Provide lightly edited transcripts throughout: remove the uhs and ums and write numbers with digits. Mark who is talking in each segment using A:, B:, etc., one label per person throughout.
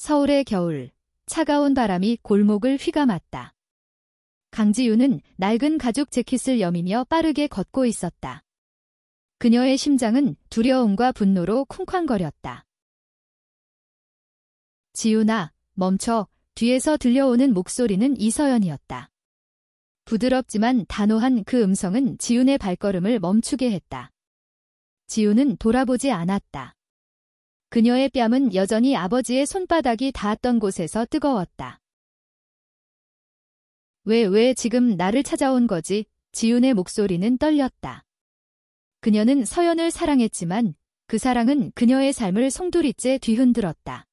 A: 서울의 겨울, 차가운 바람이 골목을 휘감았다. 강지우는 낡은 가죽 재킷을 여미며 빠르게 걷고 있었다. 그녀의 심장은 두려움과 분노로 쿵쾅거렸다. 지훈아, 멈춰. 뒤에서 들려오는 목소리는 이서연이었다. 부드럽지만 단호한 그 음성은 지훈의 발걸음을 멈추게 했다. 지훈은 돌아보지 않았다. 그녀의 뺨은 여전히 아버지의 손바닥이 닿았던 곳에서 뜨거웠다. 왜 지금 나를 찾아온 거지? 지훈의 목소리는 떨렸다. 그녀는 서연을 사랑했지만 그 사랑은 그녀의 삶을 송두리째 뒤흔들었다.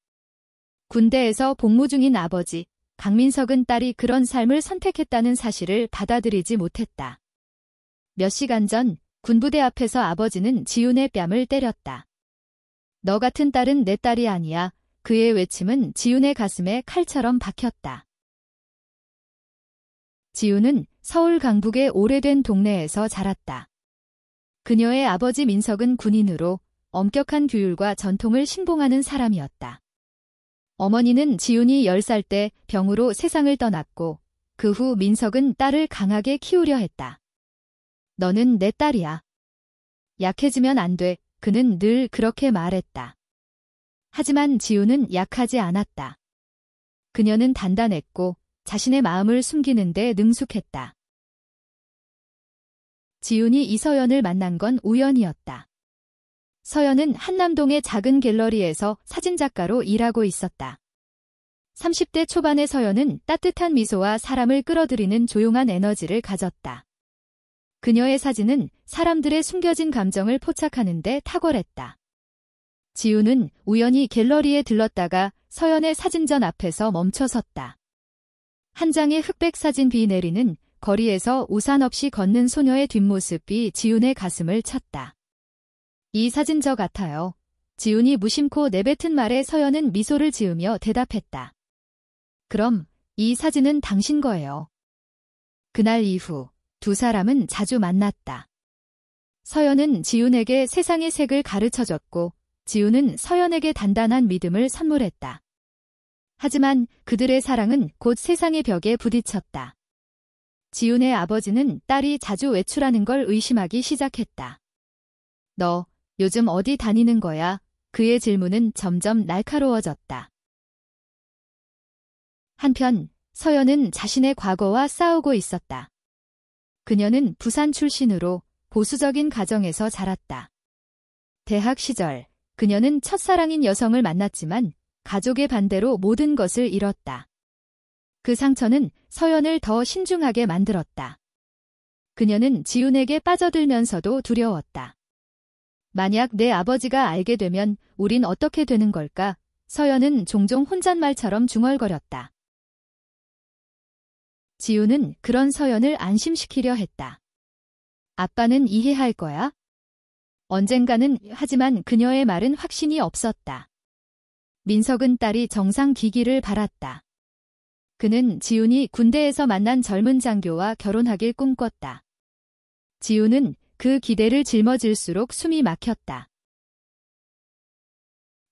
A: 군대에서 복무 중인 아버지, 강민석은 딸이 그런 삶을 선택했다는 사실을 받아들이지 못했다. 몇 시간 전 군부대 앞에서 아버지는 지훈의 뺨을 때렸다. 너 같은 딸은 내 딸이 아니야. 그의 외침은 지훈의 가슴에 칼처럼 박혔다. 지훈은 서울 강북의 오래된 동네에서 자랐다. 그녀의 아버지 민석은 군인으로 엄격한 규율과 전통을 신봉하는 사람이었다. 어머니는 지훈이 10살 때 병으로 세상을 떠났고 그 후 민석은 딸을 강하게 키우려 했다. 너는 내 딸이야. 약해지면 안 돼. 그는 늘 그렇게 말했다. 하지만 지훈은 약하지 않았다. 그녀는 단단했고 자신의 마음을 숨기는 데 능숙했다. 지훈이 이서연을 만난 건 우연이었다. 서연은 한남동의 작은 갤러리에서 사진작가로 일하고 있었다. 30대 초반의 서연은 따뜻한 미소와 사람을 끌어들이는 조용한 에너지를 가졌다. 그녀의 사진은 사람들의 숨겨진 감정을 포착하는 데 탁월했다. 지훈은 우연히 갤러리에 들렀다가 서연의 사진전 앞에서 멈춰섰다. 한 장의 흑백 사진 비 내리는 거리에서 우산 없이 걷는 소녀의 뒷모습이 지훈의 가슴을 쳤다. 이 사진 저 같아요. 지훈이 무심코 내뱉은 말에 서연은 미소를 지으며 대답했다. 그럼 이 사진은 당신 거예요. 그날 이후 두 사람은 자주 만났다. 서연은 지훈에게 세상의 색을 가르쳐줬고 지훈은 서연에게 단단한 믿음을 선물했다. 하지만 그들의 사랑은 곧 세상의 벽에 부딪혔다. 지훈의 아버지는 딸이 자주 외출하는 걸 의심하기 시작했다. 너 요즘 어디 다니는 거야? 그의 질문은 점점 날카로워졌다. 한편 서연은 자신의 과거와 싸우고 있었다. 그녀는 부산 출신으로 보수적인 가정에서 자랐다. 대학 시절 그녀는 첫사랑인 여성을 만났지만 가족의 반대로 모든 것을 잃었다. 그 상처는 서연을 더 신중하게 만들었다. 그녀는 지훈에게 빠져들면서도 두려웠다. 만약 내 아버지가 알게 되면 우린 어떻게 되는 걸까? 서연은 종종 혼잣말처럼 중얼거렸다. 지훈은 그런 서연을 안심시키려 했다. 아빠는 이해할 거야? 언젠가는. 하지만 그녀의 말은 확신이 없었다. 민석은 딸이 정상 기기를 바랐다. 그는 지훈이 군대에서 만난 젊은 장교와 결혼하길 꿈꿨다. 지훈은 그 기대를 짊어질수록 숨이 막혔다.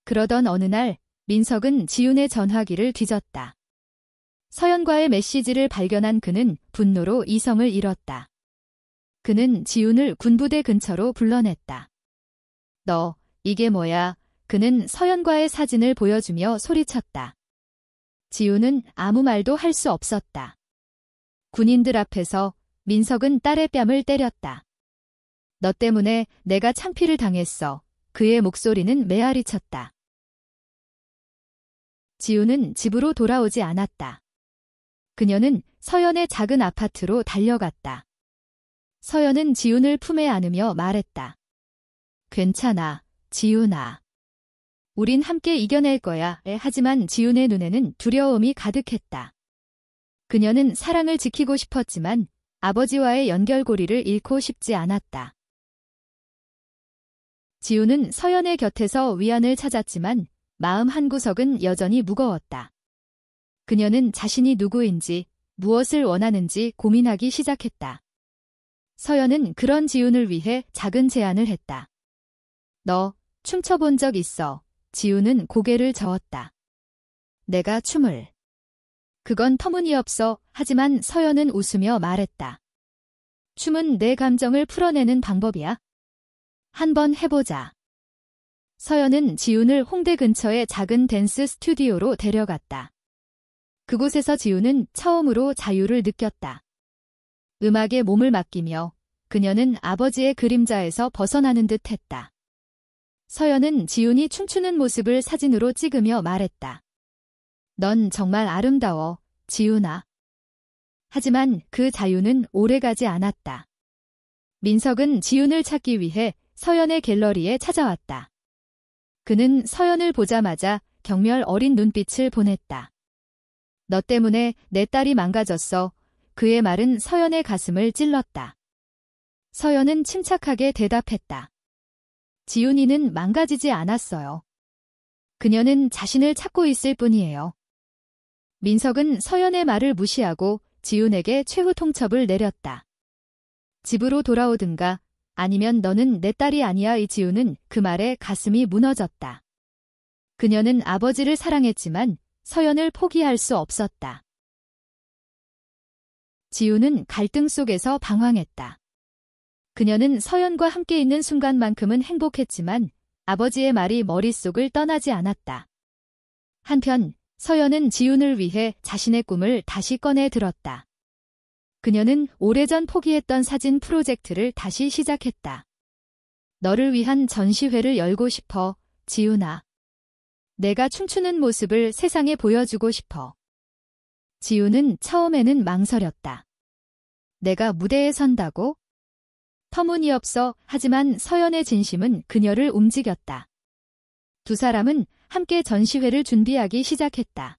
A: 그러던 어느 날 민석은 지훈의 전화기를 뒤졌다. 서연과의 메시지를 발견한 그는 분노로 이성을 잃었다. 그는 지훈을 군부대 근처로 불러냈다. 너, 이게 뭐야? 그는 서연과의 사진을 보여주며 소리쳤다. 지훈은 아무 말도 할 수 없었다. 군인들 앞에서 민석은 딸의 뺨을 때렸다. 너 때문에 내가 창피를 당했어. 그의 목소리는 메아리쳤다. 지훈은 집으로 돌아오지 않았다. 그녀는 서연의 작은 아파트로 달려갔다. 서연은 지훈을 품에 안으며 말했다. 괜찮아, 지훈아. 우린 함께 이겨낼 거야. 하지만 지훈의 눈에는 두려움이 가득했다. 그녀는 사랑을 지키고 싶었지만 아버지와의 연결고리를 잃고 싶지 않았다. 지훈은 서연의 곁에서 위안을 찾았지만 마음 한구석은 여전히 무거웠다. 그녀는 자신이 누구인지, 무엇을 원하는지 고민하기 시작했다. 서연은 그런 지훈을 위해 작은 제안을 했다. 너 춤춰본 적 있어? 지훈은 고개를 저었다. 내가 춤을. 그건 터무니없어. 하지만 서연은 웃으며 말했다. 춤은 내 감정을 풀어내는 방법이야. 한번 해보자. 서연은 지훈을 홍대 근처의 작은 댄스 스튜디오로 데려갔다. 그곳에서 지훈은 처음으로 자유를 느꼈다. 음악에 몸을 맡기며 그녀는 아버지의 그림자에서 벗어나는 듯 했다. 서연은 지훈이 춤추는 모습을 사진으로 찍으며 말했다. 넌 정말 아름다워, 지훈아. 하지만 그 자유는 오래가지 않았다. 민석은 지훈을 찾기 위해 서연의 갤러리에 찾아왔다. 그는 서연을 보자마자 경멸 어린 눈빛을 보냈다. 너 때문에 내 딸이 망가졌어. 그의 말은 서연의 가슴을 찔렀다. 서연은 침착하게 대답했다. 지훈이는 망가지지 않았어요. 그녀는 자신을 찾고 있을 뿐이에요. 민석은 서연의 말을 무시하고 지훈에게 최후 통첩을 내렸다. 집으로 돌아오든가 아니면 너는 내 딸이 아니야. 이지훈은 그 말에 가슴이 무너졌다. 그녀는 아버지를 사랑했지만 서연을 포기할 수 없었다. 지훈은 갈등 속에서 방황했다. 그녀는 서연과 함께 있는 순간만큼은 행복했지만 아버지의 말이 머릿속을 떠나지 않았다. 한편 서연은 지훈을 위해 자신의 꿈을 다시 꺼내 들었다. 그녀는 오래전 포기했던 사진 프로젝트를 다시 시작했다. 너를 위한 전시회를 열고 싶어, 지훈아. 내가 춤추는 모습을 세상에 보여주고 싶어. 지훈은 처음에는 망설였다. 내가 무대에 선다고? 터무니없어. 하지만 서연의 진심은 그녀를 움직였다. 두 사람은 함께 전시회를 준비하기 시작했다.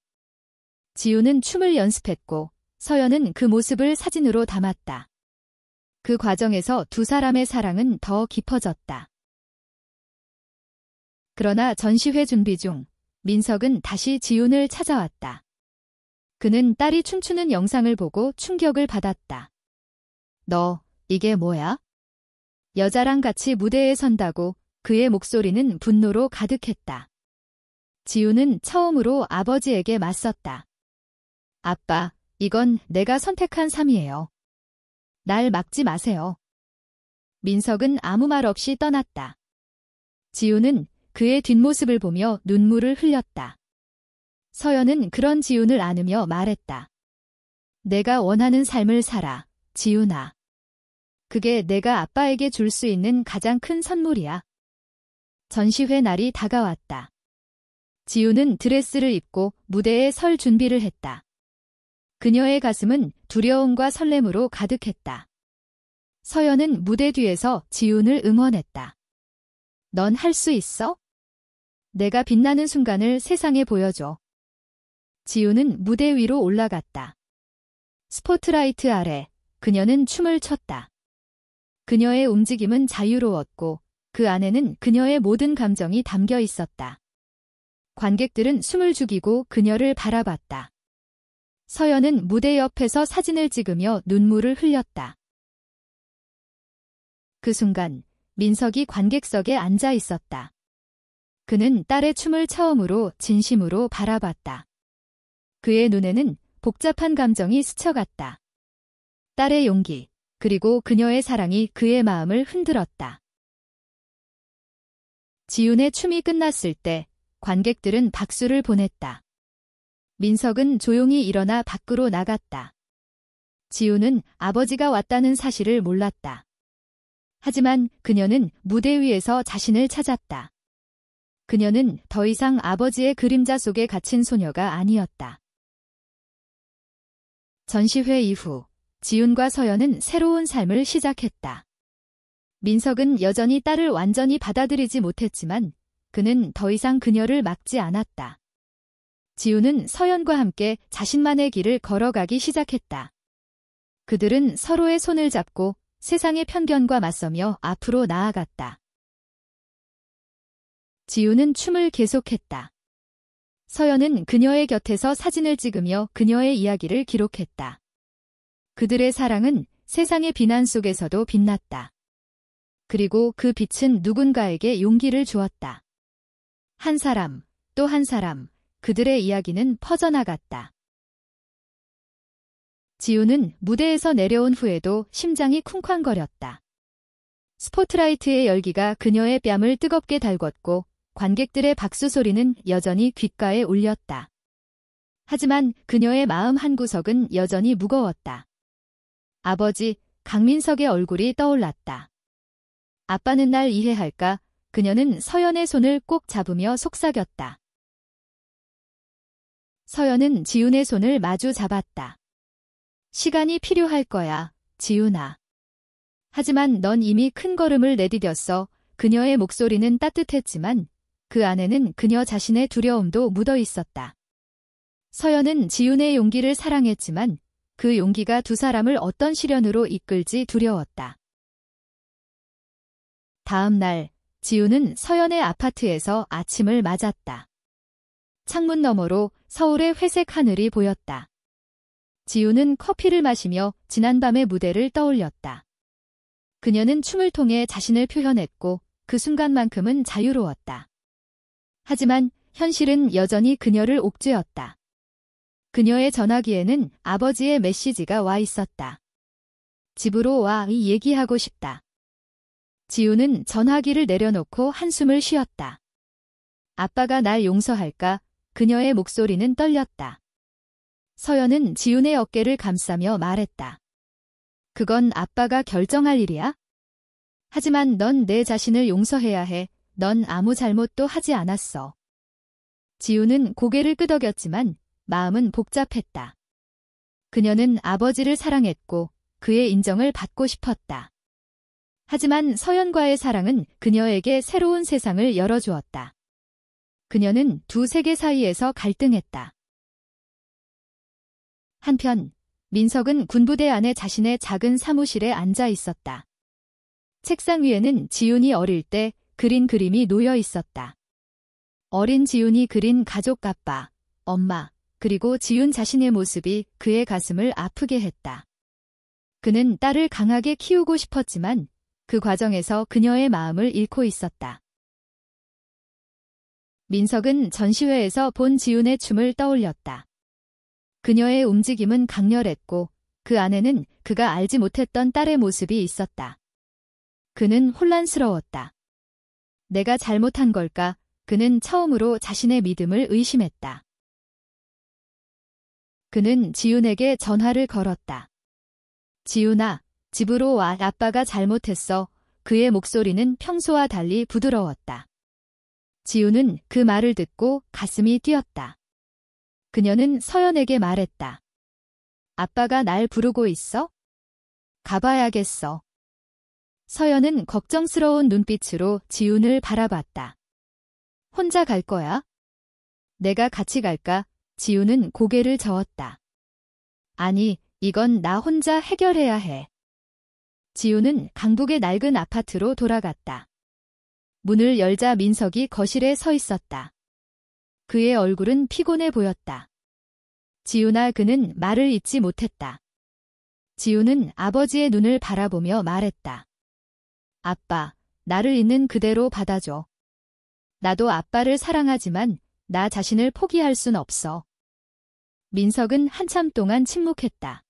A: 지훈은 춤을 연습했고 서연은 그 모습을 사진으로 담았다. 그 과정에서 두 사람의 사랑은 더 깊어졌다. 그러나 전시회 준비 중 민석은 다시 지훈을 찾아왔다. 그는 딸이 춤추는 영상을 보고 충격을 받았다. 너, 이게 뭐야? 여자랑 같이 무대에 선다고. 그의 목소리는 분노로 가득했다. 지훈은 처음으로 아버지에게 맞섰다. 아빠, 이건 내가 선택한 삶이에요. 날 막지 마세요. 민석은 아무 말 없이 떠났다. 지훈은 그의 뒷모습을 보며 눈물을 흘렸다. 서연은 그런 지훈을 안으며 말했다. 내가 원하는 삶을 살아, 지훈아. 그게 내가 아빠에게 줄 수 있는 가장 큰 선물이야. 전시회 날이 다가왔다. 지훈은 드레스를 입고 무대에 설 준비를 했다. 그녀의 가슴은 두려움과 설렘으로 가득했다. 서연은 무대 뒤에서 지훈을 응원했다. 넌 할 수 있어? 내가 빛나는 순간을 세상에 보여줘. 지훈은 무대 위로 올라갔다. 스포트라이트 아래 그녀는 춤을 췄다. 그녀의 움직임은 자유로웠고 그 안에는 그녀의 모든 감정이 담겨 있었다. 관객들은 숨을 죽이고 그녀를 바라봤다. 서연은 무대 옆에서 사진을 찍으며 눈물을 흘렸다. 그 순간 민석이 관객석에 앉아 있었다. 그는 딸의 춤을 처음으로 진심으로 바라봤다. 그의 눈에는 복잡한 감정이 스쳐갔다. 딸의 용기, 그리고 그녀의 사랑이 그의 마음을 흔들었다. 지훈의 춤이 끝났을 때 관객들은 박수를 보냈다. 민석은 조용히 일어나 밖으로 나갔다. 지훈은 아버지가 왔다는 사실을 몰랐다. 하지만 그녀는 무대 위에서 자신을 찾았다. 그녀는 더 이상 아버지의 그림자 속에 갇힌 소녀가 아니었다. 전시회 이후 지훈과 서연은 새로운 삶을 시작했다. 민석은 여전히 딸을 완전히 받아들이지 못했지만 그는 더 이상 그녀를 막지 않았다. 지훈은 서연과 함께 자신만의 길을 걸어가기 시작했다. 그들은 서로의 손을 잡고 세상의 편견과 맞서며 앞으로 나아갔다. 지훈은 춤을 계속했다. 서연은 그녀의 곁에서 사진을 찍으며 그녀의 이야기를 기록했다. 그들의 사랑은 세상의 비난 속에서도 빛났다. 그리고 그 빛은 누군가에게 용기를 주었다. 한 사람, 또 한 사람, 그들의 이야기는 퍼져나갔다. 지우는 무대에서 내려온 후에도 심장이 쿵쾅거렸다. 스포트라이트의 열기가 그녀의 뺨을 뜨겁게 달궜고 관객들의 박수 소리는 여전히 귓가에 울렸다. 하지만 그녀의 마음 한구석은 여전히 무거웠다. 아버지, 강민석의 얼굴이 떠올랐다. 아빠는 날 이해할까? 그녀는 서연의 손을 꼭 잡으며 속삭였다. 서연은 지훈의 손을 마주 잡았다. 시간이 필요할 거야, 지훈아. 하지만 넌 이미 큰 걸음을 내디뎠어. 그녀의 목소리는 따뜻했지만 그 안에는 그녀 자신의 두려움도 묻어 있었다. 서연은 지훈의 용기를 사랑했지만 그 용기가 두 사람을 어떤 시련으로 이끌지 두려웠다. 다음 날, 지훈은 서연의 아파트에서 아침을 맞았다. 창문 너머로 서울의 회색 하늘이 보였다. 지훈은 커피를 마시며 지난밤의 무대를 떠올렸다. 그녀는 춤을 통해 자신을 표현했고 그 순간만큼은 자유로웠다. 하지만 현실은 여전히 그녀를 옥죄었다. 그녀의 전화기에는 아버지의 메시지가 와 있었다. 집으로 와, 얘기하고 싶다. 지훈은 전화기를 내려놓고 한숨을 쉬었다. 아빠가 날 용서할까? 그녀의 목소리는 떨렸다. 서연은 지훈의 어깨를 감싸며 말했다. 그건 아빠가 결정할 일이야? 하지만 넌 내 자신을 용서해야 해. 넌 아무 잘못도 하지 않았어. 지훈은 고개를 끄덕였지만 마음은 복잡했다. 그녀는 아버지를 사랑했고 그의 인정을 받고 싶었다. 하지만 서연과의 사랑은 그녀에게 새로운 세상을 열어주었다. 그녀는 두 세계 사이에서 갈등했다. 한편 민석은 군부대 안에 자신의 작은 사무실에 앉아 있었다. 책상 위에는 지훈이 어릴 때 그린 그림이 놓여 있었다. 어린 지훈이 그린 가족 아빠, 엄마, 그리고 지훈 자신의 모습이 그의 가슴을 아프게 했다. 그는 딸을 강하게 키우고 싶었지만 그 과정에서 그녀의 마음을 잃고 있었다. 민석은 전시회에서 본 지훈의 춤을 떠올렸다. 그녀의 움직임은 강렬했고 그 안에는 그가 알지 못했던 딸의 모습이 있었다. 그는 혼란스러웠다. 내가 잘못한 걸까? 그는 처음으로 자신의 믿음을 의심했다. 그는 지훈에게 전화를 걸었다. 지훈아, 집으로 와. 아빠가 잘못했어. 그의 목소리는 평소와 달리 부드러웠다. 지훈은 그 말을 듣고 가슴이 뛰었다. 그녀는 서연에게 말했다. 아빠가 날 부르고 있어? 가봐야겠어. 서연은 걱정스러운 눈빛으로 지훈을 바라봤다. 혼자 갈 거야? 내가 같이 갈까? 지훈은 고개를 저었다. 아니, 이건 나 혼자 해결해야 해. 지훈은 강북의 낡은 아파트로 돌아갔다. 문을 열자 민석이 거실에 서 있었다. 그의 얼굴은 피곤해 보였다. 지훈아, 그는 말을 잇지 못했다. 지훈은 아버지의 눈을 바라보며 말했다. 아빠, 나를 있는 그대로 받아줘. 나도 아빠를 사랑하지만 나 자신을 포기할 순 없어. 민석은 한참 동안 침묵했다.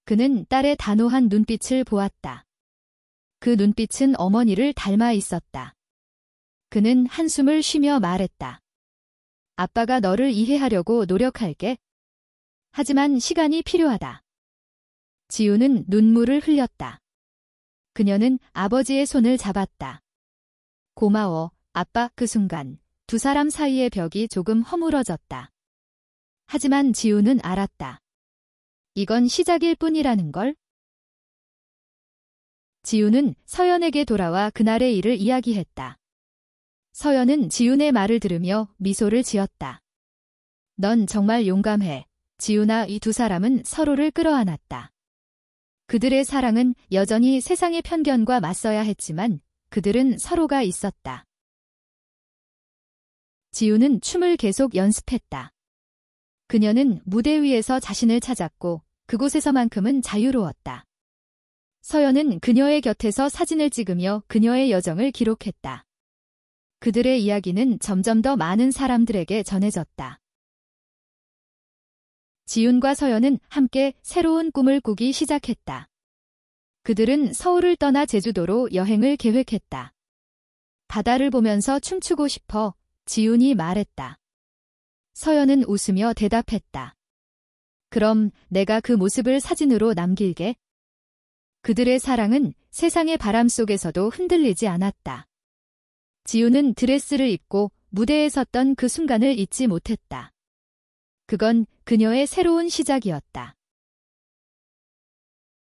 A: 그는 딸의 단호한 눈빛을 보았다. 그 눈빛은 어머니를 닮아 있었다. 그는 한숨을 쉬며 말했다. 아빠가 너를 이해하려고 노력할게. 하지만 시간이 필요하다. 지훈은 눈물을 흘렸다. 그녀는 아버지의 손을 잡았다. 고마워, 아빠. 그 순간 두 사람 사이의 벽이 조금 허물어졌다. 하지만 지훈은 알았다. 이건 시작일 뿐이라는 걸. 지훈은 서연에게 돌아와 그날의 일을 이야기했다. 서연은 지훈의 말을 들으며 미소를 지었다. 넌 정말 용감해. 지훈아. 이 두 사람은 서로를 끌어안았다. 그들의 사랑은 여전히 세상의 편견과 맞서야 했지만 그들은 서로가 있었다. 지훈은 춤을 계속 연습했다. 그녀는 무대 위에서 자신을 찾았고 그곳에서만큼은 자유로웠다. 서연은 그녀의 곁에서 사진을 찍으며 그녀의 여정을 기록했다. 그들의 이야기는 점점 더 많은 사람들에게 전해졌다. 지윤과 서연은 함께 새로운 꿈을 꾸기 시작했다. 그들은 서울을 떠나 제주도로 여행을 계획했다. 바다를 보면서 춤추고 싶어 지윤이 말했다. 서연은 웃으며 대답했다. 그럼 내가 그 모습을 사진으로 남길게. 그들의 사랑은 세상의 바람 속에서도 흔들리지 않았다. 지윤은 드레스를 입고 무대에 섰던 그 순간을 잊지 못했다. 그건 그녀의 새로운 시작이었다.